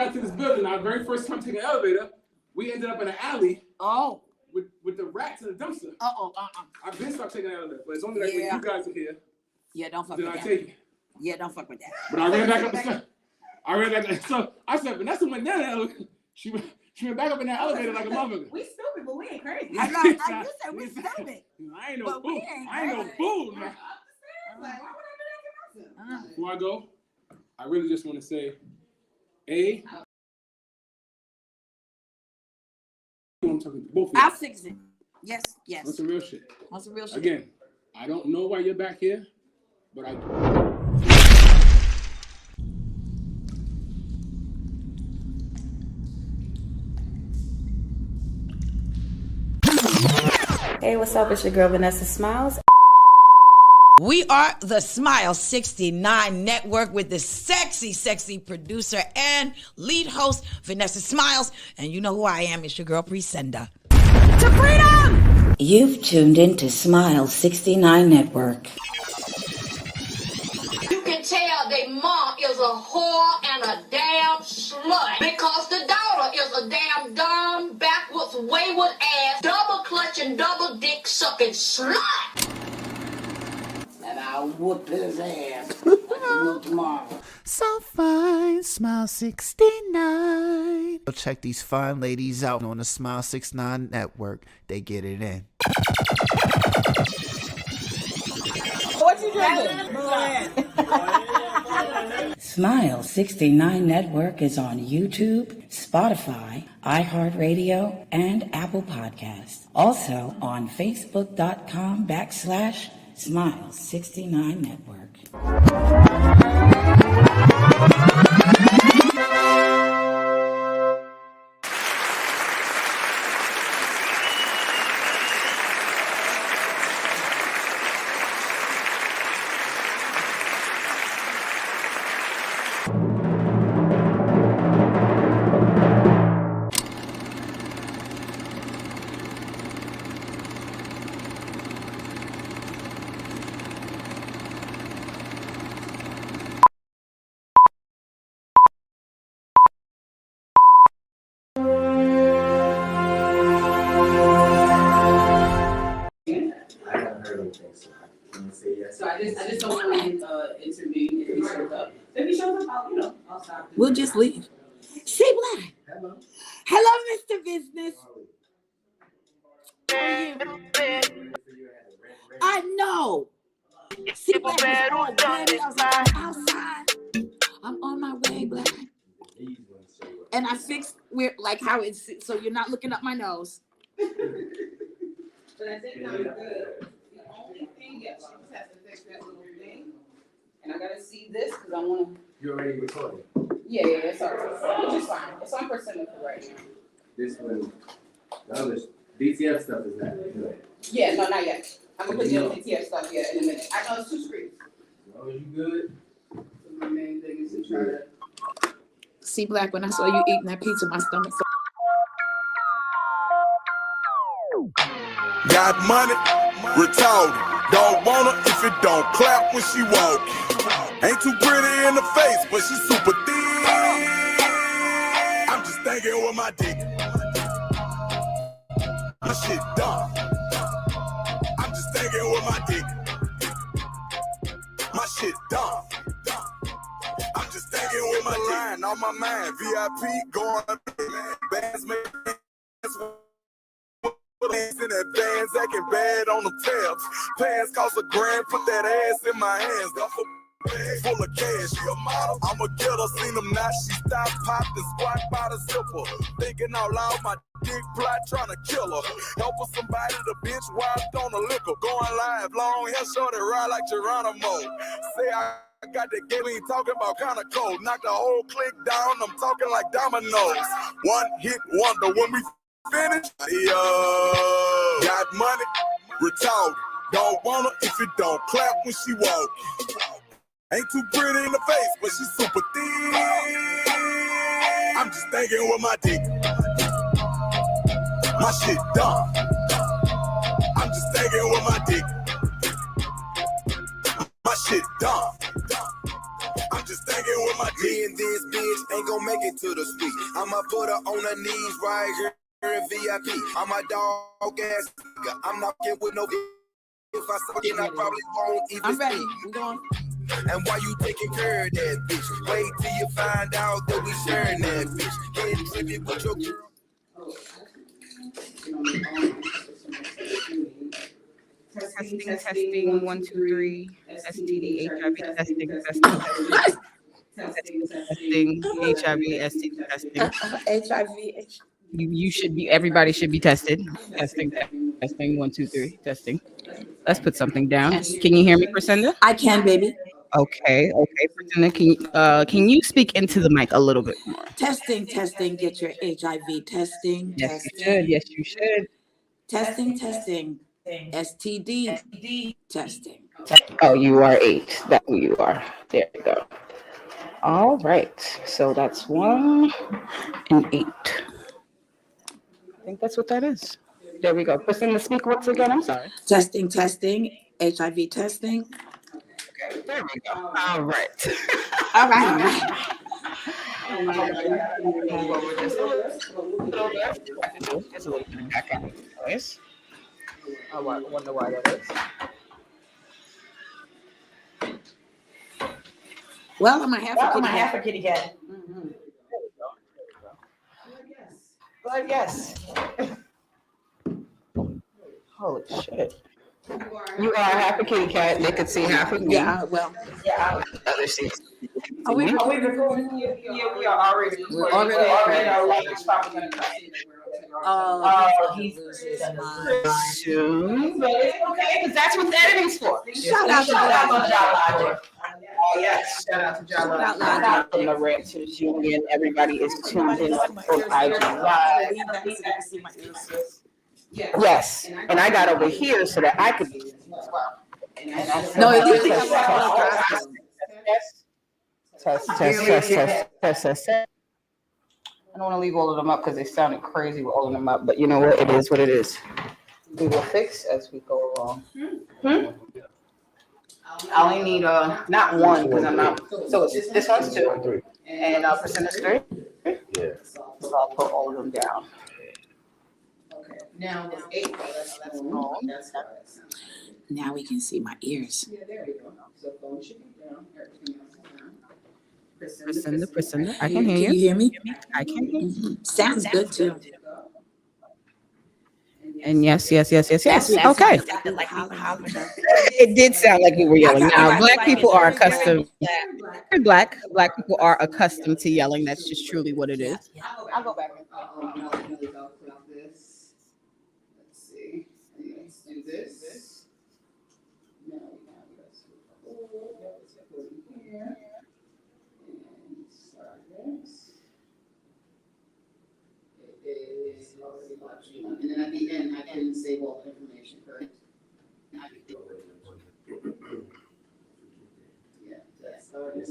got to this building, our very first time taking an elevator, we ended up in an alley. Oh. With the rats in the dumpster. I've been stopped taking an elevator, but it's only like when you guys are here. Yeah, don't fuck with that. Take it. Yeah, don't fuck with that. But I ran back up the stairs. So I said, Vanessa went down that elevator. She went back up in that elevator like a motherfucker. We stupid, but we ain't crazy. I know. You said we stupid. I ain't no fool. I ain't no fool, man. Like, why would I do that to myself? Before I go, I really just want to say, A. I'm talking to both of you. I'll fix it. Yes. That's some real shit. That's some real shit. Again, I don't know why you're back here, but I do. Hey, what's up? It's your girl Vanessa Smilez. We are the Smilez 69 Network with the sexy producer and lead host, Vanessa Smilez. And you know who I am. It's your girl, Presenda. To freedom! You've tuned into Smilez 69 Network. You can tell their mom is a whore and a damn slut because the daughter is a damn dumb, backwards, wayward ass, double clutching, double dick sucking slut. And I'll whoop his ass like you know tomorrow. So fine, Smilez 69. Go check these fine ladies out on the Smilez 69 Network. They get it in. What you drinking? Smilez 69 Network is on YouTube, Spotify, iHeartRadio, and Apple Podcasts. Also on Facebook.com/Smilez 69 Network. So I just don't want to intervene if he shows up. If he shows up, I'll stop. We'll just leave. See Black. Hello, Mr. Business. I know. See Black was already outside. I'm on my way, Black. And I fixed like how it's so you're not looking up my nose. But I think I'm good. The only thing, yes, she just has to fix that little thing. And I gotta see this because I want to. You already recorded? Yeah, it's all right. Which is fine. It's on percent for right now. This one, the other DTF stuff is not good. Yeah, no, not yet. I'm gonna put the LTTF stuff in a minute. I know it's 2 screens. As long as you good. So my main thing is to try to. See Black, when I saw you eating that pizza, my stomach. Got money, retarded. Don't want her if it don't clap when she walk. Ain't too pretty in the face, but she super thin. I'm just thinking with my dick. My shit done. I'm just thinking with my dick. My shit done. I'm just thinking with my line on my mind. VIP going bands make in advance, acting bad on the tabs. Pants cost $1 grand, put that ass in my hands. Duffel bag full of cash. She a model, I'ma get her. Seen them now, she stopped, popped, and squat by the zipper. Thinking out loud, my dick plot trying to kill her. Help her somebody, the bitch wiped on the liquor. Going live, long hair, short and ride like Geronimo. Say I got that game, ain't talking about kinda cold. Knock the whole clique down, I'm talking like dominoes. One hit wonder when we finish. Got money, retarded. Don't want her if it don't clap when she walk. Ain't too pretty in the face, but she super thin. I'm just thinking with my dick. My shit done. I'm just thinking with my dick. My shit done. I'm just thinking with my dick. Me and this bitch ain't gon' make it to the speak. I'ma put her on her knees right here in VIP. I'm a dog ass nigga. I'm not getting with no. If I suck it, I probably won't even I'm ready. speak. We going. And why you taking care of that bitch? Wait till you find out that we sharing that bitch. Getting trippy with your girl. Testing, 1, 2, 3. STD, HIV testing, HIV, STD testing. HIV. You should be. Everybody should be tested. Testing, 1, 2, 3. Testing. Let's put something down. Can you hear me, Priscilla? I can, baby. Okay, Priscilla. Can you speak into the mic a little bit more? Testing. Get your HIV testing. Yes, you should. Yes, you should. Testing. STD testing. Oh, you are 8. That's who you are. There you go. All right. So that's 1 and 8. I think that's what that is. There we go. Priscilla, speak once again. I'm sorry. Testing. HIV testing. Okay, there we go. All right. All right. Move over just a little bit. Just a little bit of background noise. I wonder why that is. Well, I'm a half a kitty cat. Mm-hmm. But yes. Holy shit. You are half a kitty cat. They could see half of me. Yeah, well. Yeah. Other seats. Are we recording? Yeah, we are already. We're already. Our light is probably going to cut. He's losing his mind. Soon, but it's okay, because that's what editing's for. Shout out to Jala. Oh, yes. Shout out to Jala. Shout out from the Renters Union. Everybody is tuned in on IG Live. Yes. And I got over here so that I could be as well. No, at least they have a Test. I don't want to leave all of them up because they sounded crazy with all of them up, but you know what? It is what it is. We will fix as we go along. I only need not one because I'm not. So it's this one's 2, and percent is 3. Yeah. So I'll put all of them down. Okay. Now it's 8. That's wrong. Now we can see my ears. Yeah, there we go. So phone should be down. Everything else is down. Priscilla, I can hear you. Can you hear me? I can hear you. Mm-hmm. Sounds good too. And yes. Okay. It did sound like we were yelling. Now, black people are accustomed. Black people are accustomed to yelling. That's just truly what it is. I'll go back. Let's see. Let's do this. Now we have here. And start this. It is already watching. And then at the end, I can save all the information, correct? Yeah, that's starting.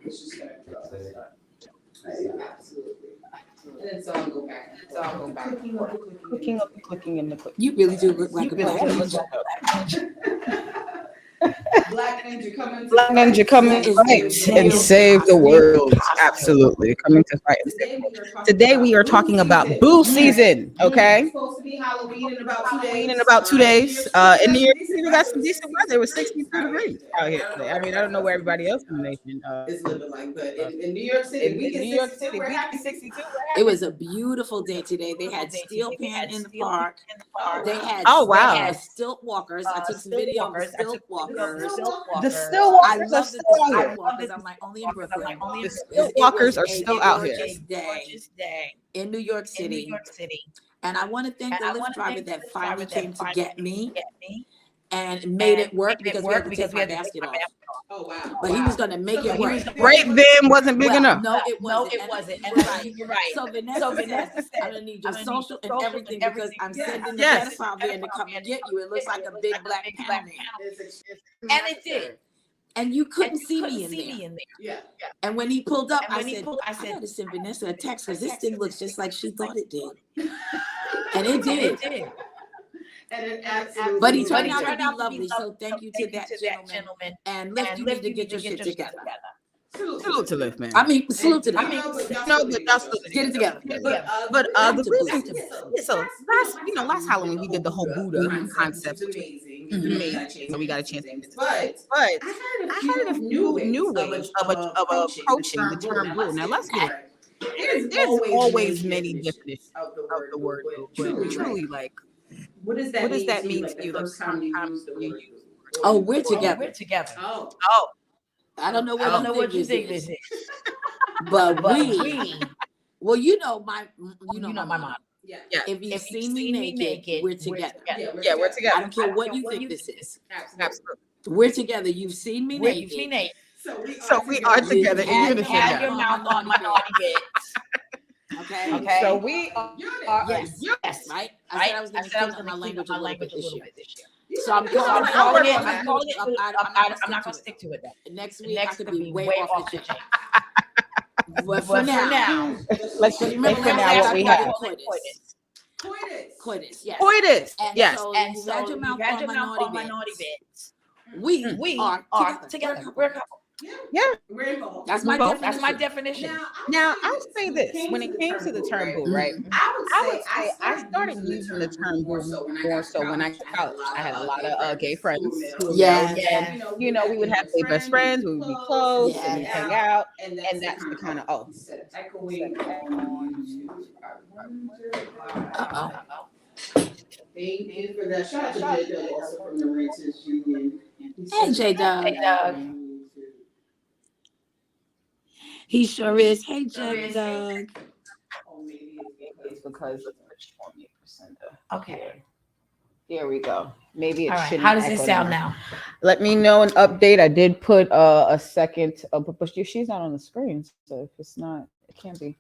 It's just gonna go. Absolutely. And then so I'll go back. Clicking in the click. You really do look like a black ninja. Black Ninja coming to fight and save the world. Absolutely. Coming to fight and save the world. Today we are talking about boo season. Okay. It's supposed to be Halloween in about 2 days. In New York City, we got some decent weather. It was 62 degrees out here today. I mean, I don't know where everybody else in the nation is living like, but in New York City, we're happy 62. It was a beautiful day today. They had steel pan in the park. They had stilt walkers. I took some video of the stilt walkers. The stilt walkers I love the stilt walkers. I'm like, only in Brooklyn. The stilt walkers are still out here. Gorgeous day in New York City. And I want to thank the Lyft driver that finally came to get me and made it work because we had to take my basket off. Oh wow! But he was going to make it work. Right then wasn't big enough. No, it wasn't. And you're right. So Vanessa said, I'm going to need your social and everything because I'm sending the pedophile van to come and get you. It looks like a big black Panama. And it did. And you couldn't see me in there. Yeah. And when he pulled up, I said, I got to send Vanessa a text because this thing looks just like she thought it did. And it did. And it absolutely. But he turned out to be lovely. So thank you to that gentleman. And Lyft, you need to get your shit together. Salute to Lift, man. I mean, salute to them. No, but that's Get it together. But Back the to reason, Boost. so last Halloween we did the whole Buddha concept, which was amazing. So we got a chance to do this. But I heard a few new ways of approaching the term boo. Now let's get it. There's always many definitions of the word boo, but truly, like, what does that mean to you? Like, the first time you use it. Oh, we're together. We're together. Oh, I don't know I don't know what what you think this is. but But we. Well, you know my mom. yeah. If you've seen me naked, we're together. Yeah, we're together. I don't care what you think this is. Absolutely. We're together. You've seen me naked. You've seen naked. So we are together in unison Have now. your mouth on my naughty bits. Okay. So we are. Yes. Right. I said I was going to clean up my language a little bit this year. So I'm I'm calling it. not going to stick to it. Next week I could be way off the chain. But for now, Let's just remember for now what we have. Coitus. Yes. Coitus. Yes. And you so had your mouth on on my naughty bits. We are together. We're a couple. Yeah. That's my definition. That's my definition. Now I'll say this: when it came to the term boo, right? I would say I started using the term boo more so when I got to college. I had a lot of gay friends who were male, and we would have gay best friends, we would be close, and we'd hang out, and that's the kind of Thank you for that. Shout out to J Doug also from the Renters Union. Hey J Doug. He sure is. Hey J Doug. It's because it's 28%. Okay. Here we go. Maybe it shouldn't. How does it sound now? Let me know an update. I did put a second, but she's not on the screen, so if it's not, it can't be.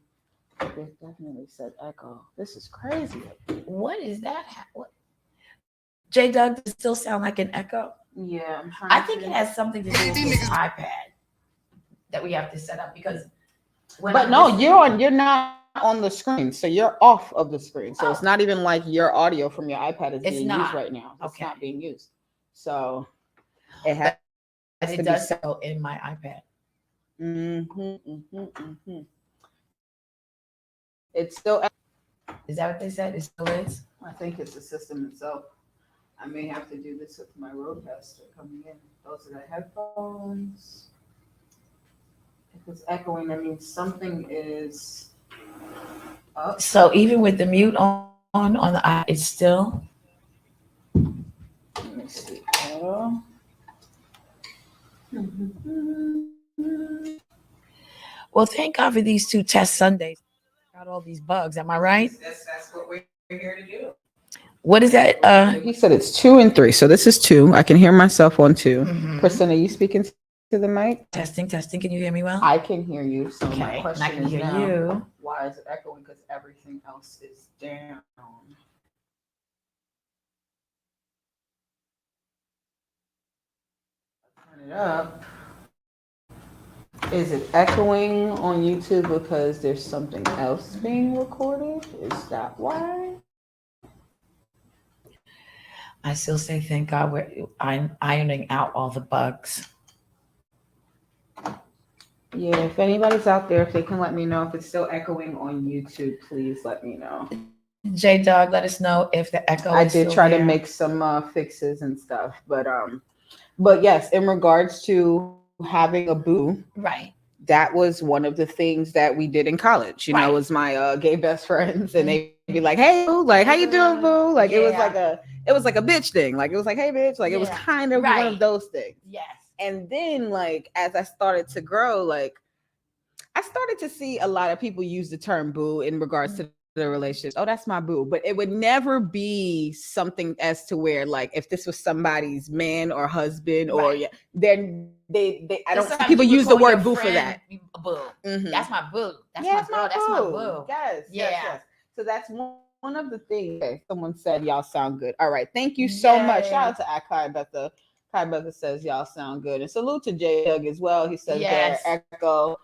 It definitely said echo. This is crazy. What is that? What? J Doug, does it still sound like an echo? Yeah, I think it has something to do with this iPad that we have to set up because. You're not on the screen, so you're off of the screen. So it's not even like your audio from your iPad is being used right now. It's not being used. So it has. It does so in my iPad. It's still. Is that what they said? It still is. I think it's the system itself. I may have to do this with my Rodecaster coming in. Those are the headphones. If it's echoing, that means something is up. So even with the mute on the it's still. Let me see. Well, thank God for these 2 test Sundays. Got all these bugs. Am I right? That's what we're here to do. What is that? He said it's 2 and 3. So this is 2. I can hear myself on 2. Priscilla, are you speaking to the mic? Testing. Can you hear me well? I can hear you. So okay. My question I can hear now, you. Why is it echoing? Because everything else is down. Turn it up. Is it echoing on YouTube because there's something else being recorded? Is that why? I still say thank God I'm ironing out all the bugs. Yeah, if anybody's out there, if they can let me know if it's still echoing on YouTube, please let me know. J Dog, let us know if the echo. I did try to make some fixes and stuff, but yes, in regards to having a boo, right? That was one of the things that we did in college. You know, it was my gay best friends, and they'd be like, "Hey, boo, like, how you doing, boo?" Like, it was like a bitch thing. Like, it was like, "Hey, bitch," like it was kind of one of those things. Yes. And then, like, as I started to grow, like, I started to see a lot of people use the term boo in regards to the relationship. Oh, that's my boo. But it would never be something as to where, like, if this was somebody's man or husband or then they I don't see people use the word boo for that. Boo. Mm-hmm. That's my boo. That's my girl. That's my boo. Yes. So that's one of the things. Okay, someone said y'all sound good. All right. Thank you so much. Shout out to Kai Betha. Kai Betha says y'all sound good. And salute to J Doug as well. He says their echo.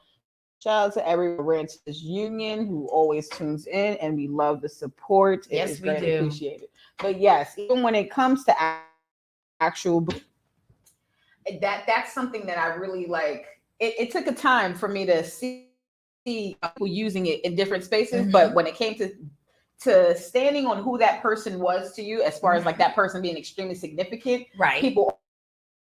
Shout out to every Renters Union who always tunes in, and we love the support. It is greatly appreciated. But yes, even when it comes to actual, that's something that I really like. it took a time for me to see people using it in different spaces, but when it came to standing on who that person was to you, as far as like that person being extremely significant, Right. people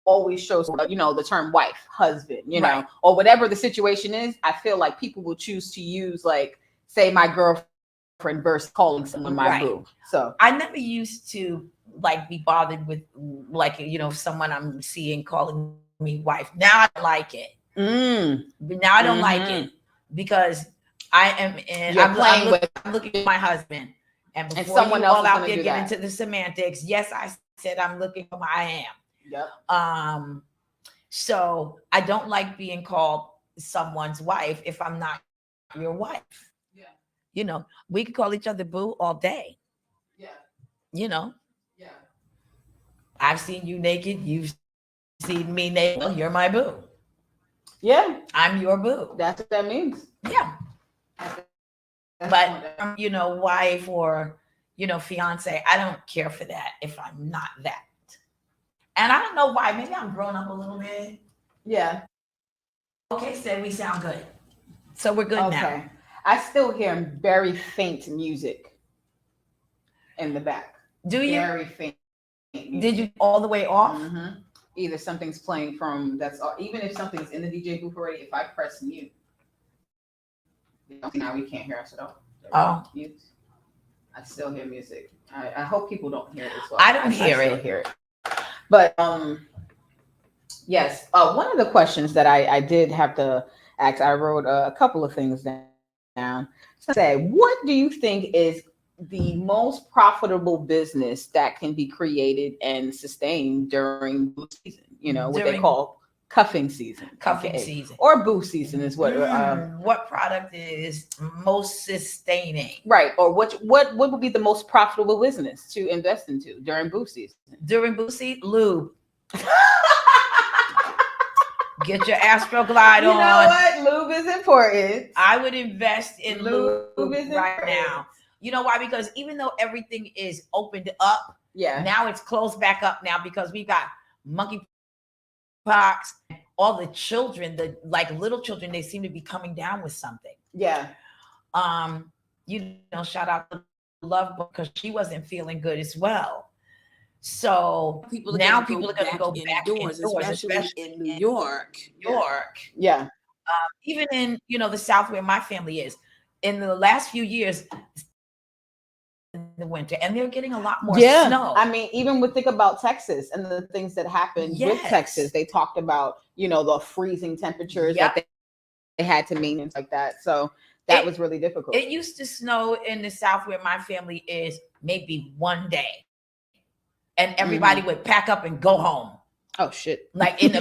always show, the term wife, husband, know, or whatever the situation is. I feel like people will choose to use, like, say, my girlfriend versus calling someone my boo. So I never used to like be bothered with, like, someone I'm seeing calling me wife. Now I like it. Now I don't like it because I am in. I'm looking at my husband, and before someone you else all is out gonna there do get that. into the semantics, yes, I said I'm looking for my I am. Yep. So I don't like being called someone's wife if I'm not your wife. Yeah. We can call each other boo all day. Yeah. Yeah. I've seen you naked. You've seen me naked. Well, you're my boo. Yeah. I'm your boo. That's what that means. Yeah. But wife or fiance, I don't care for that if I'm not that. And I don't know why. Maybe I'm growing up a little bit. Yeah. Okay, said we sound good. So we're good now. I still hear very faint music in the back. Do you? Very faint music. Did you all the way off? Mm-hmm. Either something's playing from even if something's in the DJ booth already, if I press mute, now we can't hear us at all. Mute. I still hear music. I hope people don't hear it as well. I don't hear it. But yes. One of the questions that I did have to ask, I wrote a couple of things down. Say, what do you think is the most profitable business that can be created and sustained during boo season? What they call cuffing season. Season. Or boo season is what. What product is most sustaining? Right. Or what would be the most profitable business to invest into during boo season? During boo season, lube. Get your Astroglide on. You know what? Lube is important. I would invest in lube right important. now. You know why? Because even though everything is opened up, now it's closed back up now because we've got monkeypox. All the children, little children, they seem to be coming down with something. Yeah. Shout out to Love because she wasn't feeling good as well. So people are going to go back indoors, especially in New York. Yeah. Even in the South where my family is, in the last few years, in the winter, and they're getting a lot more snow. I mean, even think about Texas and the things that happened with Texas. They talked about the freezing temperatures that they had to maintain like that. So that was really difficult. It used to snow in the South where my family is maybe one day. And everybody would pack up and go home. Oh shit! Like in the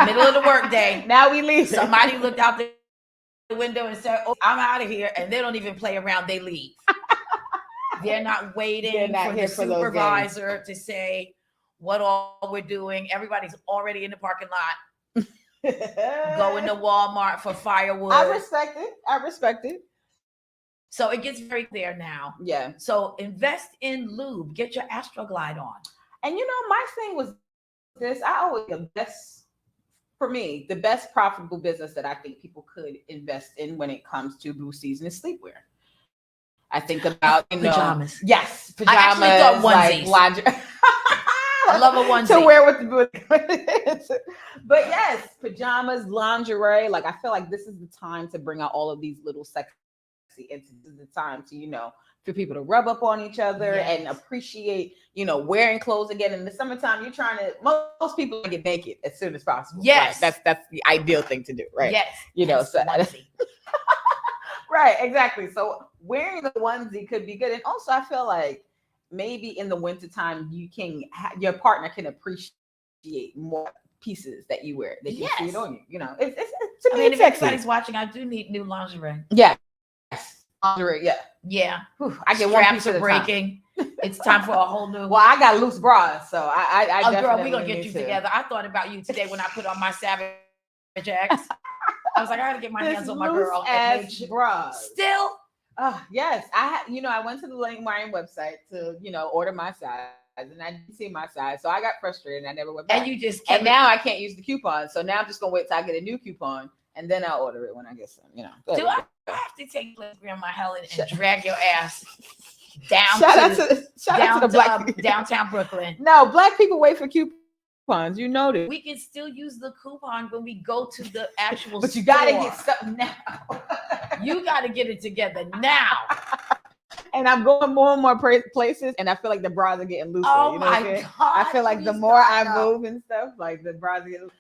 middle of the workday. Now we leave. Somebody looked out the window and said, "Oh, I'm out of here," and they don't even play around. They leave. They're not waiting for the supervisor to say what all we're doing. Everybody's already in the parking lot, going to Walmart for firewood. I respect it. So it gets very clear now. Yeah. So invest in lube. Get your Astroglide on. And my thing was this. The best profitable business that I think people could invest in when it comes to boo season is sleepwear. I think about pajamas. Yes, pajamas. I actually thought onesies. Like I love a onesie to wear with the boo. But yes, pajamas, lingerie. Like I feel like this is the time to bring out all of these little sexy. It's the time to for people to rub up on each other and appreciate wearing clothes again. In the summertime, you're trying to most people get naked as soon as possible. Yes, right? That's the ideal thing to do, right? Yes, so right, exactly. So wearing the onesie could be good, and also I feel like maybe in the wintertime your partner can appreciate more pieces that you wear. They can see it on you. It's to me. If anybody's watching, I do need new lingerie. Yeah. Lingerie, yeah. Whew, I get Straps one piece are breaking. It's time for a whole new. Well, I got loose bras, so I definitely girl, we're gonna get you together. I thought about you today when I put on my Savage X. I was like, I gotta get my hands on my girl. Bras. Still, yes, I went to the Lane Marion website to order my size. and I didn't see my size, so I got frustrated and I never went back. And you just and now I can't use the coupon, so now I'm just gonna wait till I get a new coupon and then I'll order it when I get some. You know. Do I have to take Grandma Helen and drag your ass down Shout out to the black people. downtown Brooklyn? No, black people wait for coupons. You know this. We can still use the coupon when we go to the actual But you store. gotta get something now. You gotta get it together now. And I'm going more and more places, and I feel like the bras are getting looser. Oh you know my God! God! I feel like the more I move and stuff, like the bras are getting looser.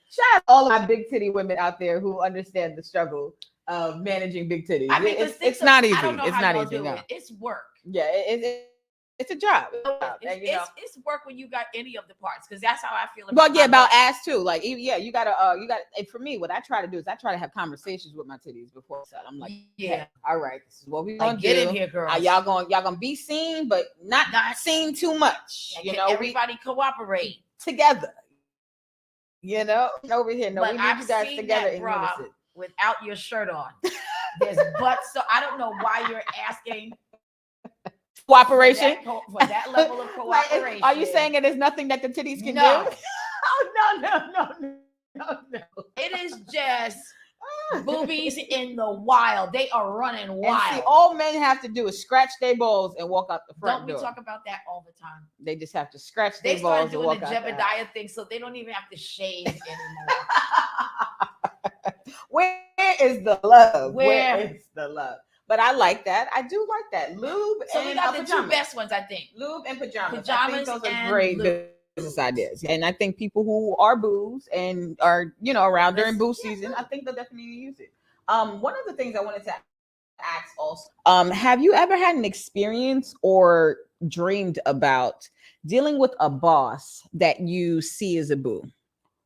Shout out to all of my big titty women out there who understand the struggle of managing big titties. I mean, it's not easy. I don't know it's how not y'all easy. do No. it. It's work. Yeah, it's a job. It's work when you got any of the parts, because that's how I feel. Well, yeah, about ass too. Like, yeah, you gotta. And for me, what I try to do is I try to have conversations with my titties before. So I'm like, yeah, hey, all right, this is what we gonna get do. in here, girls. Y'all gonna be seen, but not seen too much. You know, everybody cooperate together. You know, over here, no, but we need I've you guys seen together that in bra unison. without your shirt on. There's butts, so I don't know why you're asking cooperation for that level of cooperation. Are you saying it is nothing that the titties can do? Oh no. It is just boobies in the wild. They are running wild. And see, all men have to do is scratch their balls and walk out the front door. Don't we talk about that all the time? They just have to scratch their balls and walk out. They started doing the Jebediah thing, so they don't even have to shave anymore. Where is the love? Where is the love? But I like that. I do like that. Lube so and we got the pajamas. two best ones, I think. Lube and pajamas. Pajamas I think those and are great business ideas. And I think people who are boos and are, around during boo season, I think they'll definitely use it. One of the things I wanted to ask also, have you ever had an experience or dreamed about dealing with a boss that you see as a boo?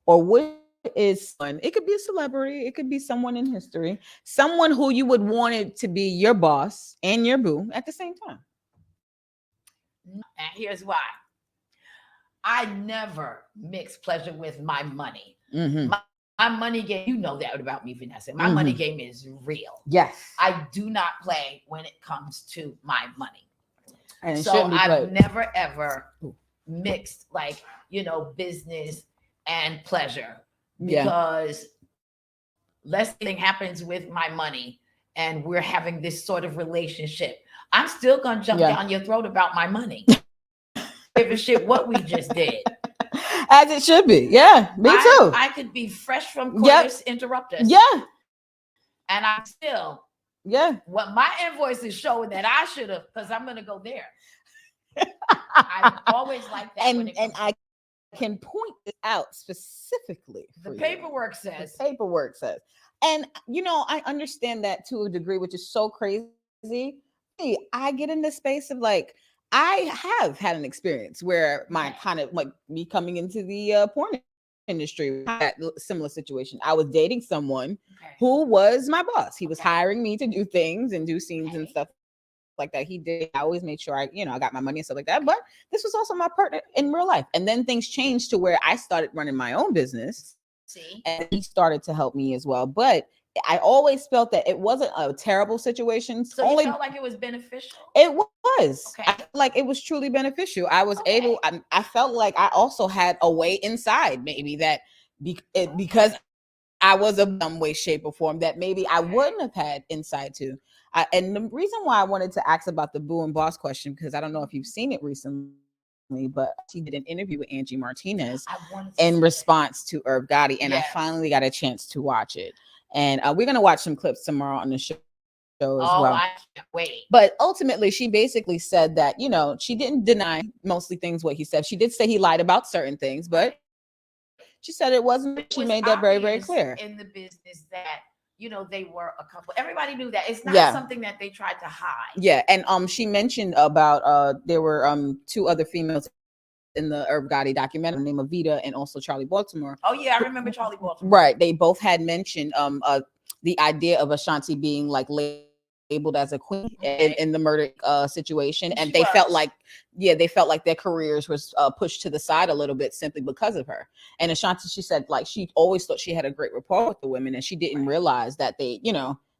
Or what is someone, it could be a celebrity, it could be someone in history, someone who you would want it to be your boss and your boo at the same time? And here's why. I never mix pleasure with my money. Mm-hmm. My money game, you know that about me, Vanessa. My money game is real. Yes. I do not play when it comes to my money. And so I've never ever mixed business and pleasure, because less thing happens with my money and we're having this sort of relationship, I'm still gonna jump down your throat about my money. Give a shit what we just did. As it should be. Yeah, me too. I could be fresh from Corpus Interruptus. Yeah. And I'm still what my invoice is showing that I should have, because I'm gonna go there. I've always liked that. And I can point it out specifically. The paperwork says. The paperwork says. And I understand that to a degree, which is so crazy. I get in this space of like, I have had an experience where my kind of like me coming into the porn industry had a similar situation. I was dating someone who was my boss. He was hiring me to do things and do scenes and stuff like that. He did. I always made sure I got my money and stuff like that. But this was also my partner in real life. And then things changed to where I started running my own business. And he started to help me as well. But I always felt that it wasn't a terrible situation. So you felt like it was beneficial? It was. Okay. I felt like it was truly beneficial. I was able, I felt like I also had a way inside, maybe that because I was a dumb way, shape, or form that maybe I wouldn't have had inside too. And the reason why I wanted to ask about the boo and boss question, because I don't know if you've seen it recently, but she did an interview with Angie Martinez in response to Irv Gotti, and I finally got a chance to watch it. And we're going to watch some clips tomorrow on the show as well. I can't wait. But ultimately, she basically said that, she didn't deny mostly things what he said. She did say he lied about certain things, but she said it wasn't. She made that very, very clear. In the business that, they were a couple. Everybody knew that. It's not something that they tried to hide. Yeah. And she mentioned about there were two other females in the Irv Gotti documentary named Avita and also Charlie Baltimore. Oh yeah, I remember Charlie Baltimore. Right. They both had mentioned the idea of Ashanti being like labeled as a queen in the murder situation. And they felt like their careers was pushed to the side a little bit simply because of her. And Ashanti, she said, like, she always thought she had a great rapport with the women, and she didn't realize that they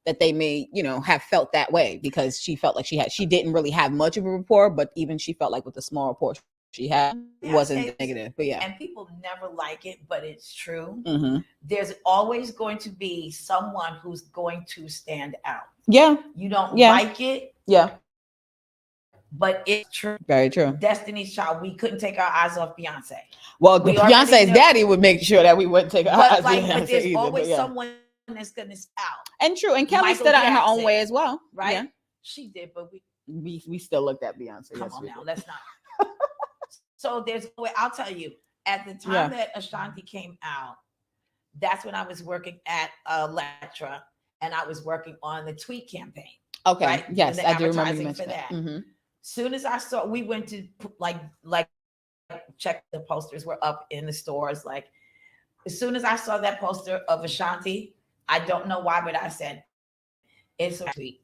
that they may, have felt that way because she felt like she didn't really have much of a rapport, but even she felt like with the small rapport she had, it wasn't negative. But yeah. And people never like it, but it's true. Mm-hmm. There's always going to be someone who's going to stand out. Yeah. You don't like it. Yeah. But it's true. Very true. Destiny's Child, we couldn't take our eyes off Beyonce. Well, Beyonce's daddy would make sure that we wouldn't take our eyes off Beyonce but there's either, always yeah. someone that's going to out. And true. And Kelly stood out in her own way as well. Right? Yeah. She did, but we still looked at Beyonce. Come on now, let's not. So there's, I'll tell you, at the time that Ashanti came out, that's when I was working at Elektra, and I was working on the tweet campaign. Okay. Right? Yes, I do remember you for mentioned that. Mm-hmm. Soon as I saw, we went to like check the posters were up in the stores. Like as soon as I saw that poster of Ashanti, I don't know why, but I said, it's a tweet.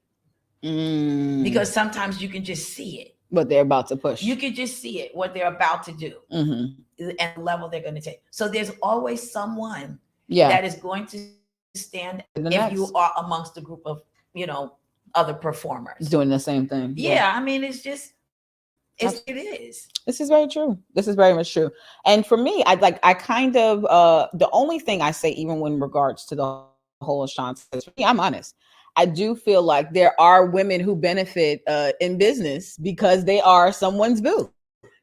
Because sometimes you can just see it. What they're about to push. You can just see it, what they're about to do, and the level they're going to take. So there's always someone that is going to stand if you are amongst a group of, other performers doing the same thing. Yeah. I mean, it is. This is very true. This is very much true. And for me, I kind of, the only thing I say, even when regards to the whole Ashanti, I'm honest. I do feel like there are women who benefit in business because they are someone's boo.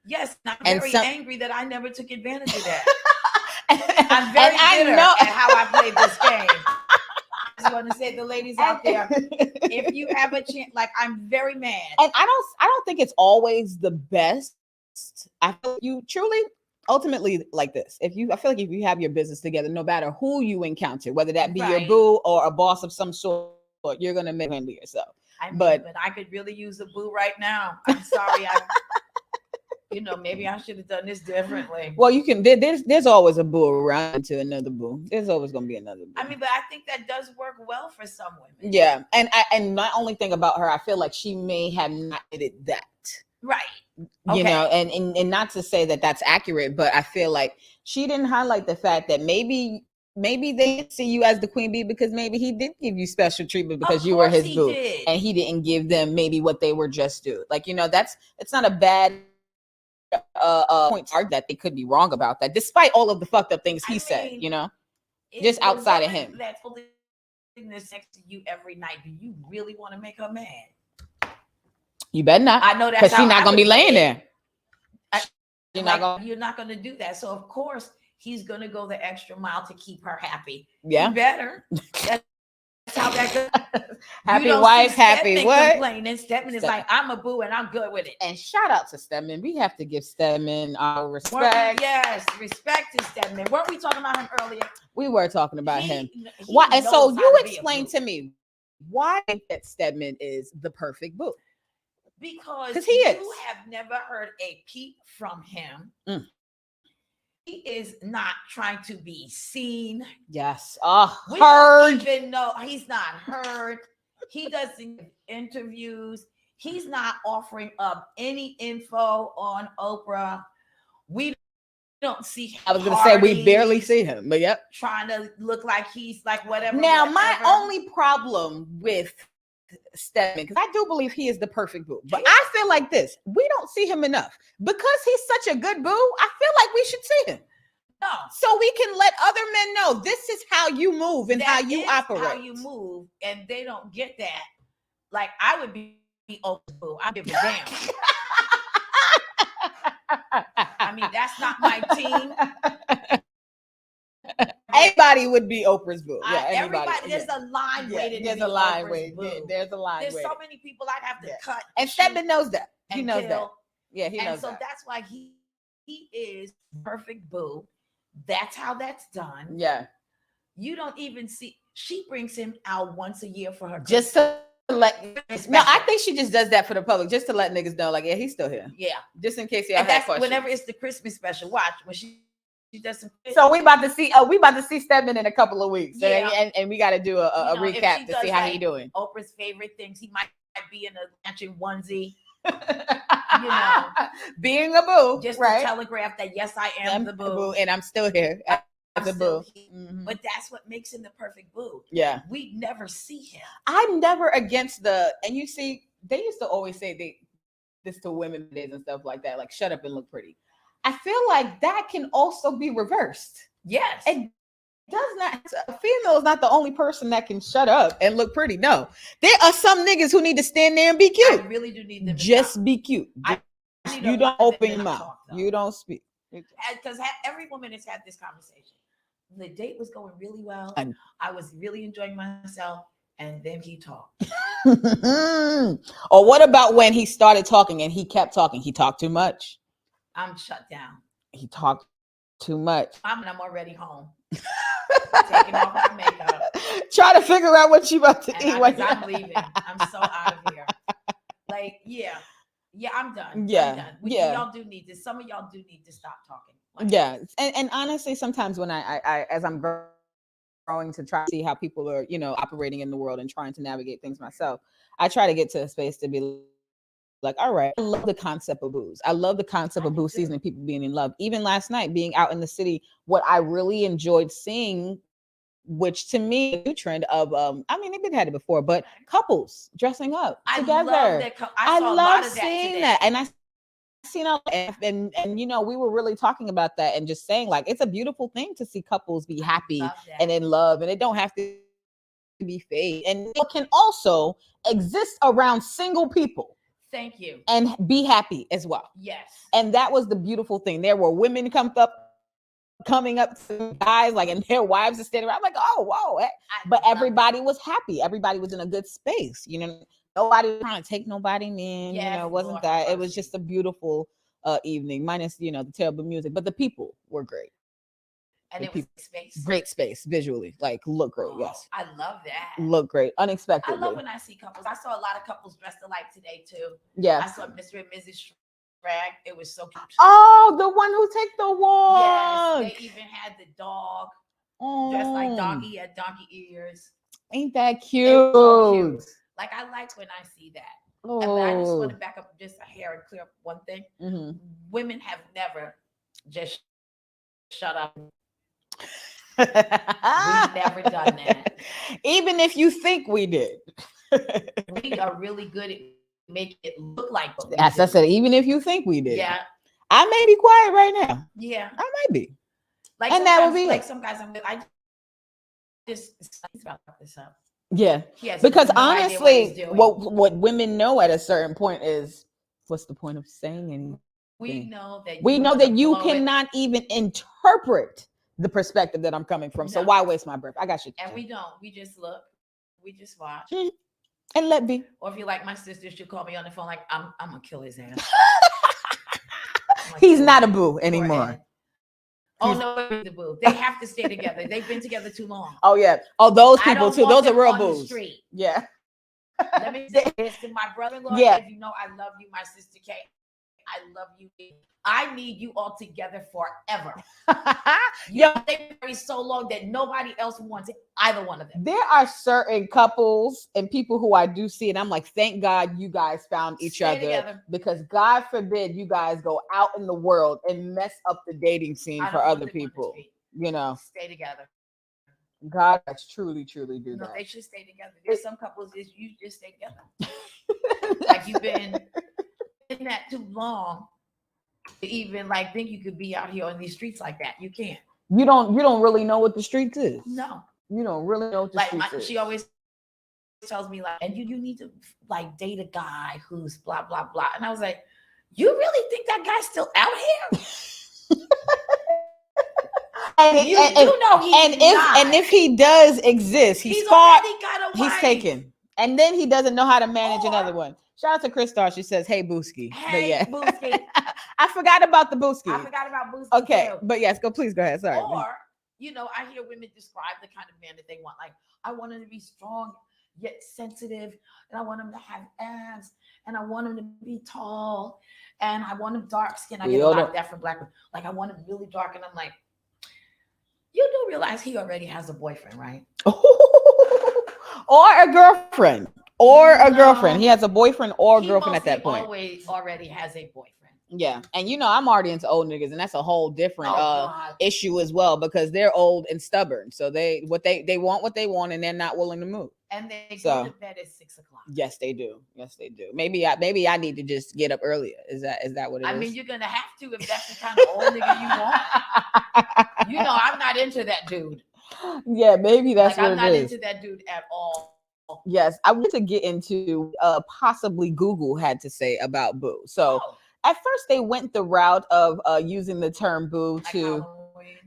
Yes, I'm very angry that I never took advantage of that. I'm very bitter at how I played this game. I just want to say, the ladies out there, if you have a chance, like, I'm very mad. And I don't think it's always the best. I feel you truly, ultimately, like this. I feel like if you have your business together, no matter who you encounter, whether that be your boo or a boss of some sort, you're gonna make handle yourself. But I could really use a boo right now. I'm sorry. Maybe I should have done this differently. Well, you can. There's always a boo around to another boo. There's always gonna be another boo. I mean, but I think that does work well for some women. Yeah, and my only thing about her, I feel like she may have not did that. Right. Okay. And not to say that that's accurate, but I feel like she didn't highlight the fact that maybe they didn't see you as the queen bee because maybe he did give you special treatment because you were his boo, and he didn't give them maybe what they were just due. Like, it's not a bad point that they could be wrong about that, despite all of the fucked up things he said, just outside of him. That's holding this sex to you every night. Do you really want to make her mad? You better not. I know that's because she's not gonna be laying there. You're not gonna do that. So of course he's gonna go the extra mile to keep her happy. Yeah, you better. That's how that goes. Happy wife, happy what? Complaining. Stedman is like, I'm a boo and I'm good with it. And shout out to Stedman. We have to give Stedman our respect. Yes, respect to Stedman. Weren't we talking about him earlier? We were talking about him. Why? And so you explain to me why that Stedman is the perfect boo. Because you have never heard a peep from him. He is not trying to be seen. Yes. We heard. don't even know. He's not heard. He doesn't give interviews. He's not offering up any info on Oprah. We don't see him. I was going to say we barely see him, but yep. Trying to look like he's like whatever. Now, my only problem with Stedman, because I do believe he is the perfect boo, but I feel like this: we don't see him enough because he's such a good boo. I feel like we should see him, so we can let other men know this is how you move and how you operate. How you move, and they don't get that. Like, I would be open boo. I give a damn. I mean, that's not my team. Anybody would be Oprah's boo. Yeah, everybody. There's a line waiting. There's a line waiting. There's a line. There's so many people I'd have to cut. And Stedman knows that. He knows that. Yeah, he knows that. And so that's why he is perfect boo. That's how that's done. Yeah. You don't even see. She brings him out once a year for her. Just to let. No, I think she just does that for the public, just to let niggas know, like, yeah, he's still here. Yeah. Just in case y'all have questions. Whenever it's the Christmas special, watch when she doesn't. So we about to see Stedman in a couple of weeks. Yeah. And we got to do a recap to see how he doing. Oprah's favorite things. He might be in a matching onesie. Being a boo, just right? to telegraph that yes, I am the boo, and I'm still here. As a still boo. here, Mhm. but that's what makes him the perfect boo. Yeah. We never see him. I'm never against and you see, they used to always say this to women and stuff like that, like shut up and look pretty. I feel like that can also be reversed. Yes. It does not, a female is not the only person that can shut up and look pretty. No, there are some niggas who need to stand there and be cute. I really do need them to Just stop. be cute. You don't open your mouth. You don't speak. Because every woman has had this conversation. The date was going really well. I was really enjoying myself, and then he talked. Or what about when he started talking and he kept talking? He talked too much. I'm shut down. He talked too much. I'm already home. Taking off my makeup. Try to figure out what you about to eat. I'm leaving. I'm so out of here. Like, yeah, I'm done. Yeah, I'm done. Y'all do need this. Some of y'all do need to stop talking. Like, yeah, and honestly, sometimes when I as I'm growing to try to see how people are, operating in the world and trying to navigate things myself, I try to get to a space to be like, all right, I love the concept of booze. I love the concept of booze season and people being in love. Even last night, being out in the city, what I really enjoyed seeing, which to me, a new trend of, they've been had it before, but couples dressing up together. Love that. I saw a lot of that seeing today. that, and I seen and we were really talking about that and just saying like it's a beautiful thing to see couples be happy and in love, and it don't have to be fake, and it can also exist around single people. Thank you. And be happy as well. Yes. And that was the beautiful thing. There were women coming up to guys like, and their wives are standing around. I'm like, oh, whoa. But everybody was happy. Everybody was in a good space. Nobody was trying to take nobody in. It wasn't that. It was just a beautiful evening, minus, the terrible music. But the people were great. And it was space. Great space visually. Like, look great. Yes. I love that. Look great. Unexpectedly. I love when I see couples. I saw a lot of couples dressed alike today, too. Yeah. I saw Mr. and Mrs. Shrag. It was so cute. Oh, the one who take the walk. Yes. They even had the dog dressed like doggy. He had donkey ears. Ain't that cute? So cute. Like, I like when I see that. Oh. But I just want to back up just a hair and clear up one thing. Mm-hmm. Women have never just shut up. We've never done that. Even if you think we did. We are really good at making it look like what we As do. I said, even if you think we did. Yeah. I may be quiet right now. Yeah. I might be. Like, and that would be like it. some guys I'm with, I just about this up. Yeah. Because honestly, what women know at a certain point is, what's the point of saying anything? We know that you cannot even interpret the perspective that I'm coming from. No. So why waste my breath? I got shit. And we don't. We just look. We just watch. And let be. Or if you like my sister, she'll call me on the phone like, I'm gonna kill his ass. He's not a boo anymore. Oh no, the boo. They have to stay together. They've been together too long. Oh yeah. Oh, those people too. Those are real boos. Yeah. Let me say this to my brother-in-law. Yeah. If you know I love you, my sister Kay. I love you. I need you all together forever. They married so long that nobody else wants either one of them. There are certain couples and people who I do see, and I'm like, thank God you guys found each other together. Because God forbid you guys go out in the world and mess up the dating scene for other people. Stay together. God has truly do that. They should stay together. There's some couples that you just stay together. Like you've been in that too long to even like think you could be out here on these streets like that. You can't. You don't really know what the streets is. No. You don't really know what the streets is. She always tells me like, and you need to like date a guy who's blah blah blah. And I was like, you really think that guy's still out here? And if he does exist, he's already got a wife. He's taken. And then he doesn't know how to manage another one. Shout out to Crystal. She says, hey, Booski. Hey, Booski. I forgot about the Booski. I forgot about Booski. Okay. Too. But yes, please go ahead. Sorry. Or, I hear women describe the kind of man that they want. Like, I want him to be strong, yet sensitive. And I want him to have abs. And I want him to be tall. And I want him dark skin. I get a lot of that from black women. Like, I want him really dark. And I'm like, you do realize he already has a boyfriend, right? Or a girlfriend. He has a boyfriend or a girlfriend at that point. He always already has a boyfriend. Yeah, and I'm already into old niggas, and that's a whole different issue as well because they're old and stubborn. So they want what they want, and they're not willing to move. And they go to bed at 6 o'clock. Yes, they do. Yes, they do. Maybe I need to just get up earlier. Is that what it is? I mean, you're gonna have to if that's the kind of old nigga you want. I'm not into that dude. Yeah, maybe that's what it is. I'm not into that dude at all. Yes, I want to get into possibly Google had to say about boo. So at first they went the route of using the term boo to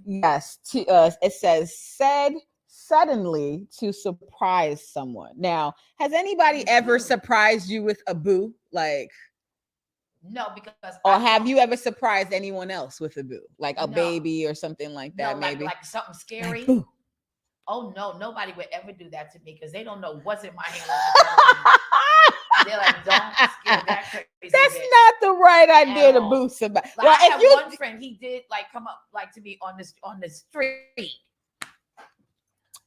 it says said suddenly to surprise someone. Now, has anybody ever surprised you with a boo? Like, no, because have you ever surprised anyone else with a boo, like a baby or something like that? No, maybe like something scary. Like, oh no, nobody would ever do that to me because they don't know what's in my hand. They're like, don't scare that crazy. That's bitch. not the right idea to boo somebody. Like, I have one friend, he did come up to me on the street.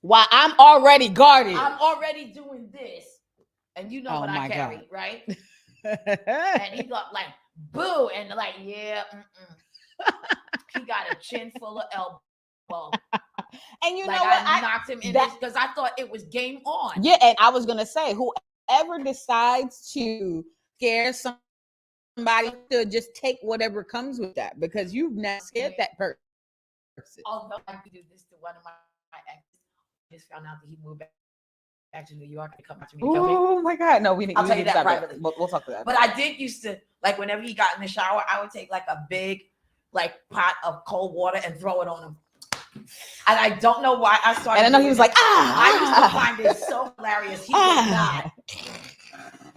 While I'm already guarded. I'm already doing this. And you know what I carry, God. Right? And he got like, boo. And like, yeah, he got a chin full of elbow. And you know what? I knocked him in this because I thought it was game on. Yeah, and I was going to say, whoever decides to scare somebody to just take whatever comes with that because you've now scared that person. Although I could do this to one of my exes. Just found out that he moved back to New York to come back to me. Oh my God. No, I'll tell you that privately. We'll talk to that. But I did used to, like, whenever he got in the shower, I would take like a big, pot of cold water and throw it on him. And I don't know why I started. And I know he was like, I used to find it so hilarious. He did not.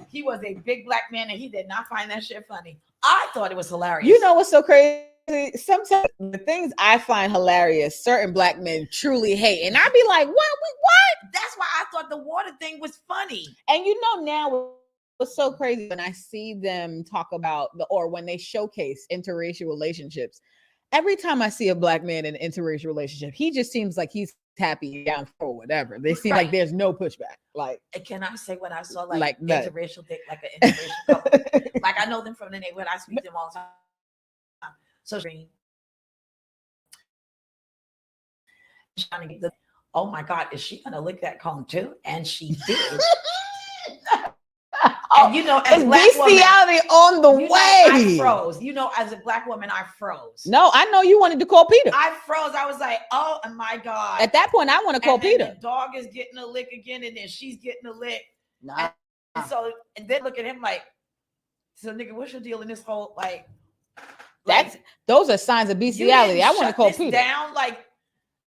He was a big black man and he did not find that shit funny. I thought it was hilarious. You know what's so crazy? Sometimes the things I find hilarious, certain black men truly hate. And I'd be like, what? That's why I thought the water thing was funny. And now what's so crazy when I see them talk about or when they showcase interracial relationships, every time I see a black man in an interracial relationship, he just seems like he's happy down for whatever. They seem like there's no pushback. Like, can I say when I saw like interracial thing, like an interracial couple, like I know them from the neighborhood, I speak to them all the time. So oh my God, is she gonna lick that cone too? And she did. And as bestiality on the way. I froze. As a black woman, I froze. No, I know you wanted to call Peter. I froze. I was like, oh my God. At that point, I want to call Peter. The dog is getting a lick again, and then she's getting a lick. Nah. And then look at him like, so nigga, what's your deal in this whole those are signs of bestiality. I want to call Peter down. Like,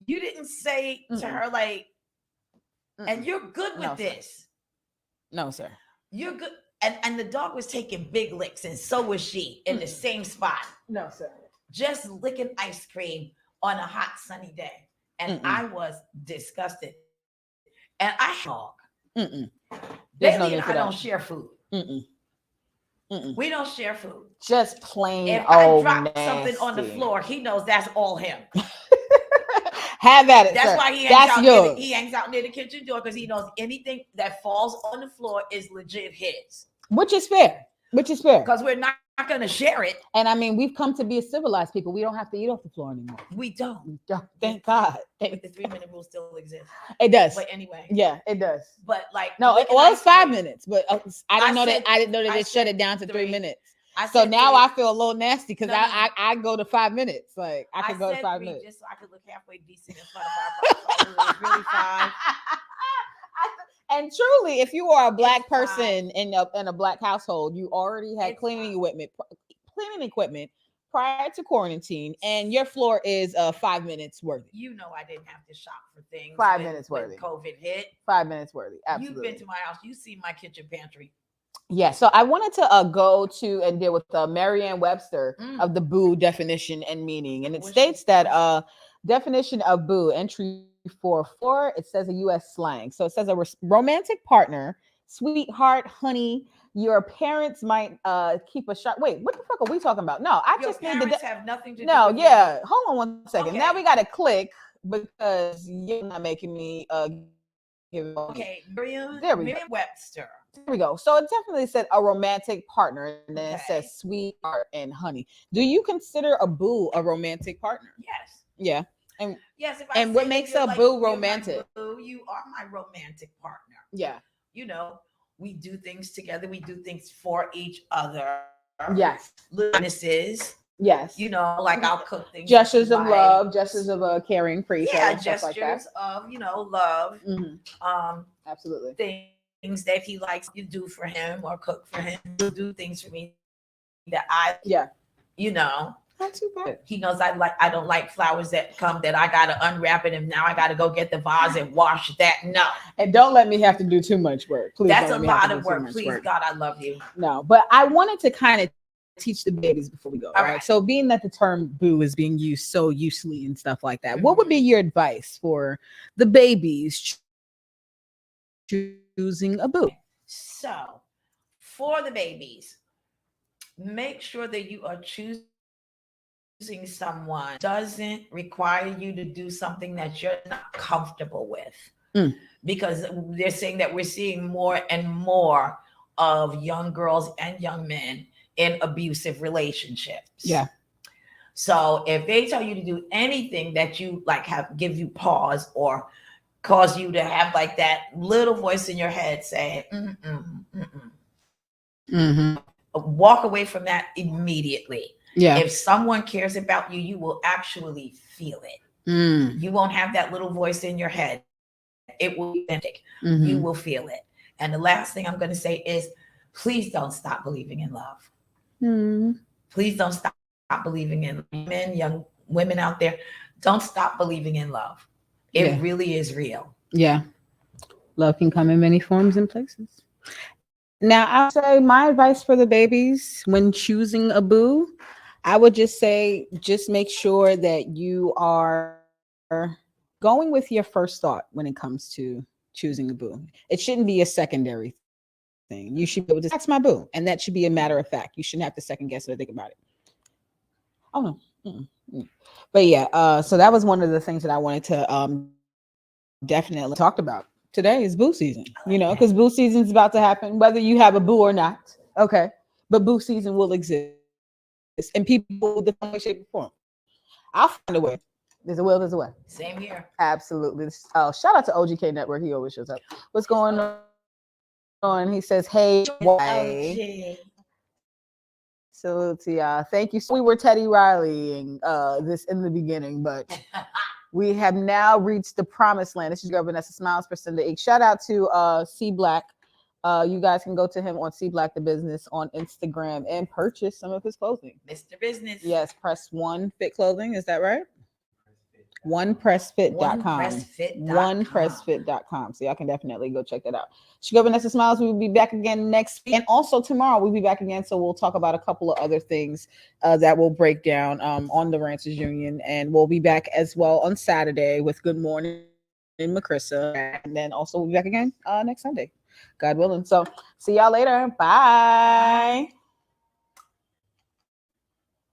you didn't say to her like, and you're good with this. No, sir. You're good. And the dog was taking big licks, and so was she in the same spot. No, sir. Just licking ice cream on a hot sunny day. And I was disgusted. And I dog. Bailey and I don't share food. We don't share food. Just plain if old I drop nasty. Something on the floor, he knows that's all him. Have at it. That's sir. why he hangs out near the kitchen door because he knows anything that falls on the floor is legit his. Which is fair. Because we're not going to share it. And I mean, we've come to be a civilized people. We don't have to eat off the floor anymore. We don't. Thank God. The 3-minute rule still exists. It does. But anyway. Yeah, it does. But like, no, it's 5 minutes. But I didn't know that they shut it down to 3 minutes. So now I feel a little nasty because I go to 5 minutes. Like I could go to 5 minutes just so I could look halfway decent in front of our really 5. And truly, if you are a black person in a black household, you already had cleaning equipment prior to quarantine, and your floor is 5 minutes worthy. I didn't have to shop for things. 5 minutes worthy. COVID hit. 5 minutes worthy. Absolutely. You've been to my house. You see my kitchen pantry. Yeah, so I wanted to go to and deal with Merriam-Webster of the boo definition and meaning. And it states that definition of boo, entry 4.4, it says a U.S. slang. So it says a romantic partner, sweetheart, honey. Your parents might keep a shot. Wait, what the fuck are we talking about? No, I just need to have nothing to do with it. Hold on 1 second. Okay. Now we got to click because you're not making me Okay, There we go. Merriam-Webster. There we go. So it definitely said a romantic partner, and then it Okay. says sweetheart and honey. Do you consider a boo a romantic partner? Yes. Yeah. And Yes. If and say what that makes you're a like, boo you're my romantic? boo, you are my romantic partner. Yeah. You know, we do things together. We do things for each other. Yes. Bonuses. Yes. You know, like I'll cook things. Gestures of like, love, gestures of caring for each other, yeah, and stuff like that. gestures of love. Absolutely. Things that he likes you do for him or cook for him. He'll do things for me that I Not too bad. He knows I don't like flowers that come that I gotta unwrap it and now I gotta go get the vase and wash that. No. And don't let me have to do too much work. Please. That's don't a let me have lot to of do too work. much Please, work. God, I love you. No, but I wanted to kind of teach the babies before we go. All right? right. So being that the term boo is being used so loosely and stuff like that, what would be your advice for the babies choosing a boo? So for the babies, make sure that you are choosing someone doesn't require you to do something that you're not comfortable with. Because they're saying that we're seeing more and more of young girls and young men in abusive relationships. Yeah. So if they tell you to do anything that you like give you pause or cause you to have like that little voice in your head saying, walk away from that immediately. Yeah. If someone cares about you, you will actually feel it. You won't have that little voice in your head. It will be authentic. You will feel it. And the last thing I'm going to say is, please don't stop believing in love. Please don't stop believing in men, young women out there. Don't stop believing in love. It really is real. Yeah. Love can come in many forms and places. Now, I would say my advice for the babies when choosing a boo, I would just say, just make sure that you are going with your first thought when it comes to choosing a boo. It shouldn't be a secondary thing. You should be able to, that's my boo. And that should be a matter of fact. You shouldn't have to second guess or think about it. Oh no. But yeah, so that was one of the things that I wanted to definitely talk about. Today is boo season, because boo season is about to happen, whether you have a boo or not. Okay. But boo season will exist. And people will define shape or form. I'll find a way. There's a will, there's a way. Same here. Absolutely. Shout out to OGK Network. He always shows up. What's going on? He says, hey, why? So thank you. So we were Teddy Riley this in the beginning, but we have now reached the promised land. This is your girl Vanessa Smilez, Priscinda Inc. Shout out to C Black. You guys can go to him on C Black the Business on Instagram and purchase some of his clothing. Mr. Business. Yes, Press One Fit Clothing. Is that right? OnePressFit.com. OnePressFit.com. So y'all can definitely go check that out. Sugar Vanessa Smilez. We will be back again next week. And also tomorrow we'll be back again. So we'll talk about a couple of other things that we'll break down on the Ranchers Union. And we'll be back as well on Saturday with Good Morning Macrissa. And then also we'll be back again next Sunday, God willing. So see y'all later. Bye.